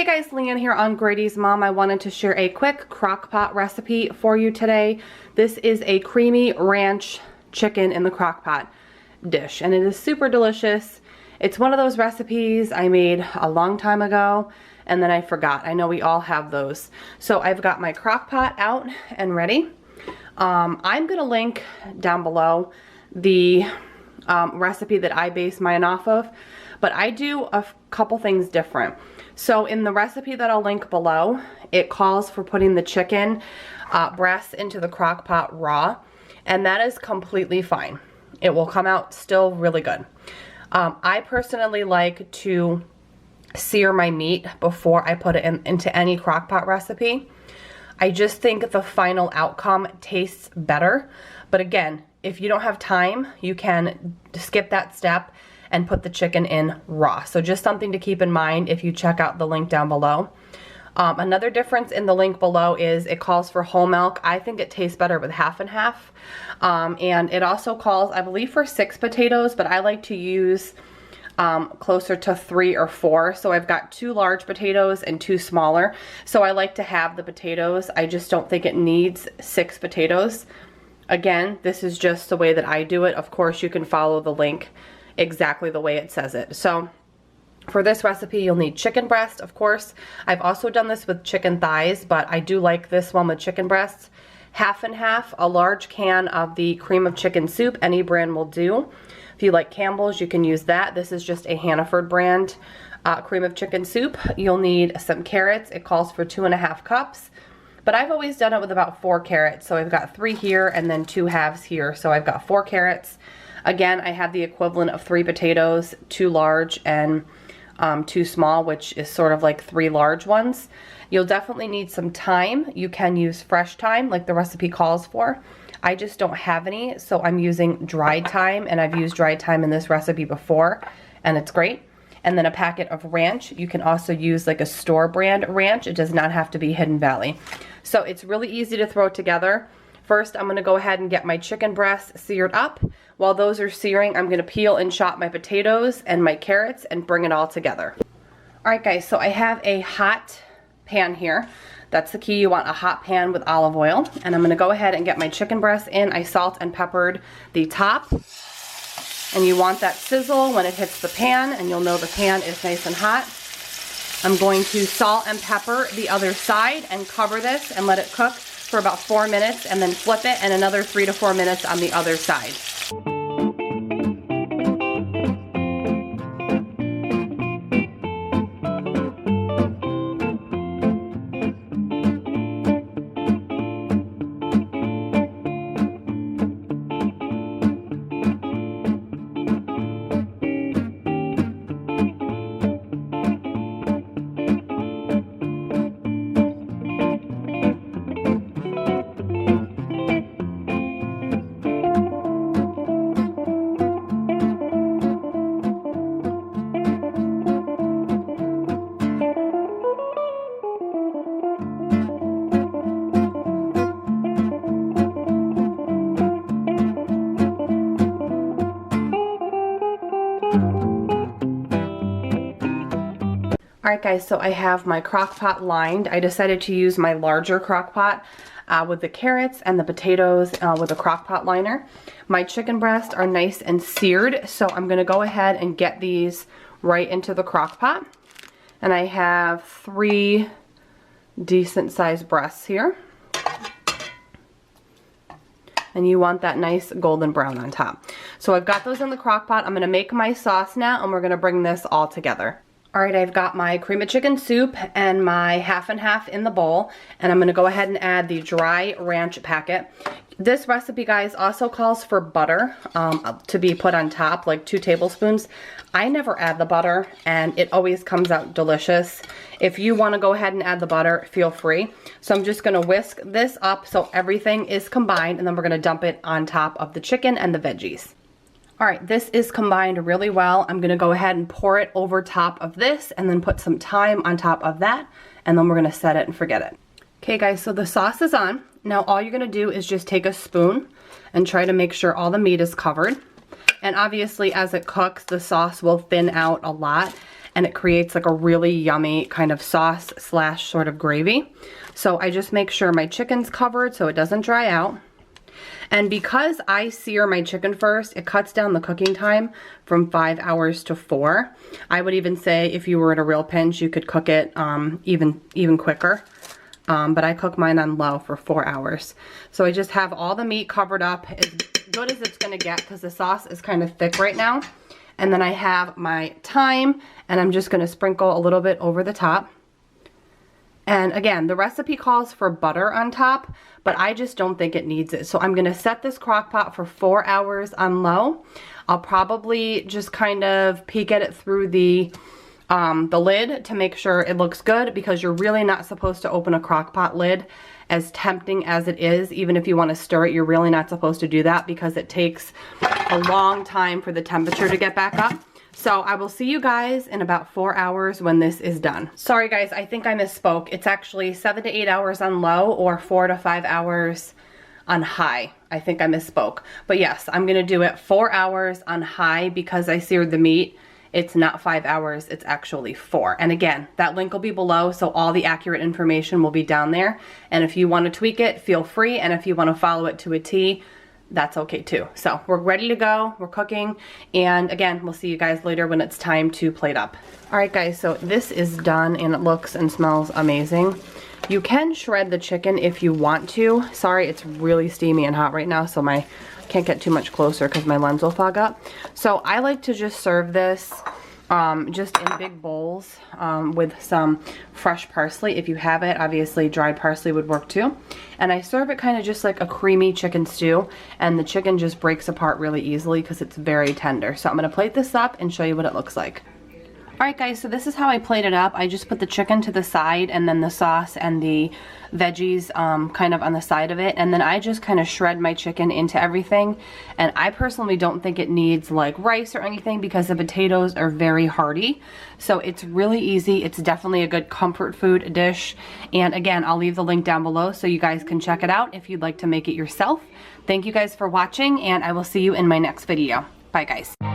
Hey guys, Leanne here on GradysMom. I wanted to share a quick crock pot recipe for you today. This is a creamy ranch chicken in the crock pot dish, and it is super delicious. It's one of those recipes I made a long time ago and then I forgot. I know we all have those. So I've got my crock pot out and ready. I'm gonna link down below the recipe that I base mine off of, but I do a couple things different. So in the recipe that I'll link below, it calls for putting the chicken breasts into the crock pot raw, and that is completely fine. It will come out still really good. I personally like to sear my meat before I put it into any crock pot recipe. I just think the final outcome tastes better. But again, if you don't have time, you can skip that step and put the chicken in raw. So just something to keep in mind if you check out the link down below. Another difference in the link below is it calls for whole milk. I think it tastes better with half and half. And it also calls, I believe, for 6 potatoes, but I like to use closer to 3 or 4. So I've got 2 large potatoes and 2 smaller. So I like to have the potatoes. I just don't think it needs 6 potatoes. Again, this is just the way that I do it. Of course, you can follow the link exactly the way it says it. So for this recipe, you'll need chicken breast, of course. I've also done this with chicken thighs, but I do like this one with chicken breasts. Half and half, a large can of the cream of chicken soup. Any brand will do. If you like Campbell's, you can use that. This is just a Hannaford brand cream of chicken soup. You'll need some carrots. It calls for 2½ cups. But I've always done it with about 4 carrots. So I've got 3 here and then 2 halves here. So I've got 4 carrots. Again, I have the equivalent of 3 potatoes, 2 large and 2 small, which is sort of like 3 large ones. You'll definitely need some thyme. You can use fresh thyme like the recipe calls for. I just don't have any, so I'm using dried thyme, and I've used dried thyme in this recipe before, and it's great. And then a packet of ranch. You can also use like a store brand ranch. It does not have to be Hidden Valley. So it's really easy to throw together. First, I'm gonna go ahead and get my chicken breasts seared up. While those are searing, I'm gonna peel and chop my potatoes and my carrots and bring it all together. All right, guys, so I have a hot pan here. That's the key. You want a hot pan with olive oil. And I'm gonna go ahead and get my chicken breasts in. I salt and peppered the top. And you want that sizzle when it hits the pan, and you'll know the pan is nice and hot. I'm going to salt and pepper the other side and cover this and let it cook for about 4 minutes, and then flip it, and another 3 to 4 minutes on the other side. Alright guys, so I have my crock pot lined. I decided to use my larger crock pot with the carrots and the potatoes with a crock pot liner. My chicken breasts are nice and seared, so I'm going to go ahead and get these right into the crock pot. And I have 3 decent sized breasts here. And you want that nice golden brown on top. So I've got those in the crock pot. I'm going to make my sauce now, and we're going to bring this all together. Alright, I've got my cream of chicken soup and my half and half in the bowl, and I'm going to go ahead and add the dry ranch packet. This recipe, guys, also calls for butter to be put on top, like 2 tablespoons. I never add the butter, and it always comes out delicious. If you want to go ahead and add the butter, feel free. So I'm just going to whisk this up so everything is combined, and then we're going to dump it on top of the chicken and the veggies. Alright, this is combined really well. I'm going to go ahead and pour it over top of this, and then put some thyme on top of that, and then we're going to set it and forget it. Okay guys, so the sauce is on. Now all you're going to do is just take a spoon and try to make sure all the meat is covered. And obviously as it cooks, the sauce will thin out a lot. and it creates like a really yummy kind of sauce slash sort of gravy. So I just make sure my chicken's covered so it doesn't dry out. And because I sear my chicken first, it cuts down the cooking time from 5 hours to 4. I would even say if you were in a real pinch, you could cook it even quicker. But I cook mine on low for 4 hours. So I just have all the meat covered up as good as it's gonna get because the sauce is kind of thick right now. And then I have my thyme, and I'm just gonna sprinkle a little bit over the top. And again, the recipe calls for butter on top, but I just don't think it needs it. So I'm gonna set this crock pot for 4 hours on low. I'll probably just kind of peek at it through the lid to make sure it looks good, because you're really not supposed to open a crock pot lid. As tempting as it is, even if you want to stir it, you're really not supposed to do that because it takes a long time for the temperature to get back up. So I will see you guys in about 4 hours when this is done. Sorry guys, I think I misspoke. It's actually 7 to 8 hours on low or 4 to 5 hours on high. I think I misspoke. But yes, I'm gonna do it 4 hours on high because I seared the meat. It's not 5 hours, it's actually 4. And again, that link will be below, so all the accurate information will be down there. And if you want to tweak it, feel free. And if you want to follow it to a T, that's okay too. So we're ready to go, we're cooking. And again, we'll see you guys later when it's time to plate up. All right guys, so this is done and it looks and smells amazing. You can shred the chicken if you want to. Sorry, it's really steamy and hot right now, so I can't get too much closer because my lens will fog up. So I like to just serve this just in big bowls with some fresh parsley. If you have it, obviously dried parsley would work too. And I serve it kind of just like a creamy chicken stew, and the chicken just breaks apart really easily because it's very tender. So I'm gonna plate this up and show you what it looks like. Alright guys, so this is how I plate it up. I just put the chicken to the side and then the sauce and the veggies kind of on the side of it, and then I just kind of shred my chicken into everything. And I personally don't think it needs like rice or anything because the potatoes are very hearty. So it's really easy. It's definitely a good comfort food dish. And again, I'll leave the link down below so you guys can check it out if you'd like to make it yourself. Thank you guys for watching, and I will see you in my next video. Bye guys.